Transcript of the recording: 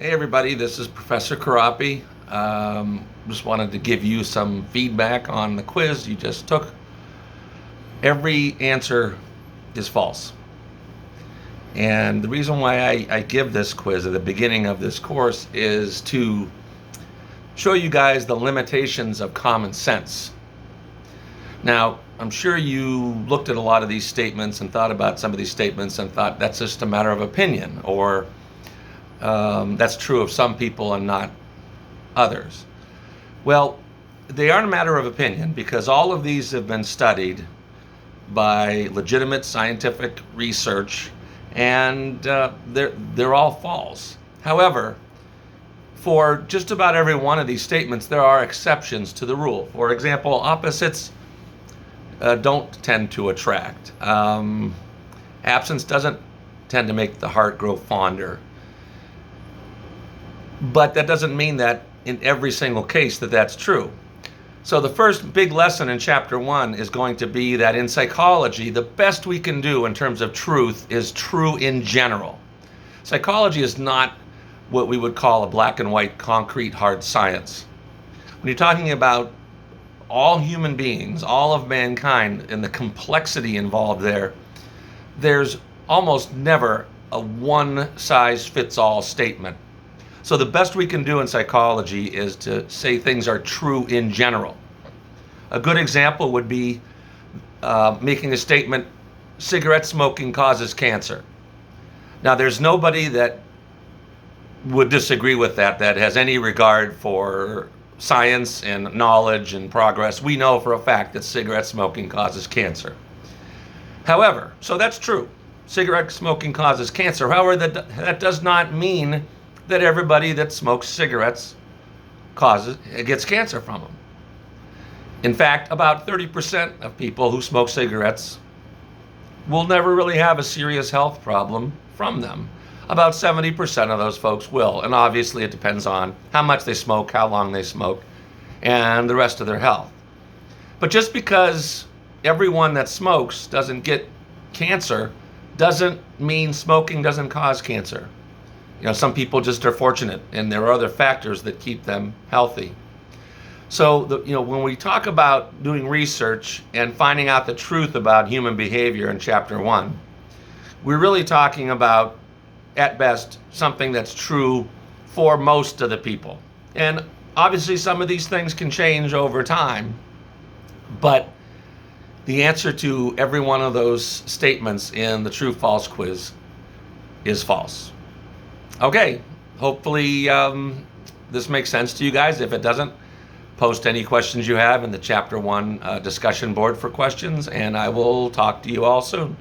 Hey everybody, this is Professor Karapi. Just wanted to give you some feedback on the quiz you just took. Every answer is false. And the reason why I give this quiz at the beginning of this course is to show you guys the limitations of common sense. Now, I'm sure you looked at a lot of these statements and thought about some of these statements and thought that's just a matter of opinion, or that's true of some people and not others. Well, they aren't a matter of opinion because all of these have been studied by legitimate scientific research, and they're all false. However, for just about every one of these statements, there are exceptions to the rule. For example, opposites don't tend to attract. Absence doesn't tend to make the heart grow fonder. But that doesn't mean that in every single case that's true. So the first big lesson in chapter 1 is going to be that in psychology, the best we can do in terms of truth is true in general. Psychology is not what we would call a black and white, concrete, hard science. When you're talking about all human beings, all of mankind, and the complexity involved there's almost never a one-size-fits-all statement. So the best we can do in psychology is to say things are true in general. A good example would be making a statement, cigarette smoking causes cancer. Now, there's nobody that would disagree with that has any regard for science and knowledge and progress. We know for a fact that cigarette smoking causes cancer. However, so that's true. Cigarette smoking causes cancer. However, that does not mean that everybody that smokes cigarettes gets cancer from them. In fact, about 30% of people who smoke cigarettes will never really have a serious health problem from them. About 70% of those folks will, and obviously it depends on how much they smoke, how long they smoke, and the rest of their health. But just because everyone that smokes doesn't get cancer doesn't mean smoking doesn't cause cancer. Some people just are fortunate, and there are other factors that keep them healthy. So, when we talk about doing research and finding out the truth about human behavior in chapter 1, we're really talking about, at best, something that's true for most of the people. And obviously, some of these things can change over time, but the answer to every one of those statements in the true-false quiz is false. Okay, hopefully this makes sense to you guys. If it doesn't, post any questions you have in the chapter 1 discussion board for questions, and I will talk to you all soon.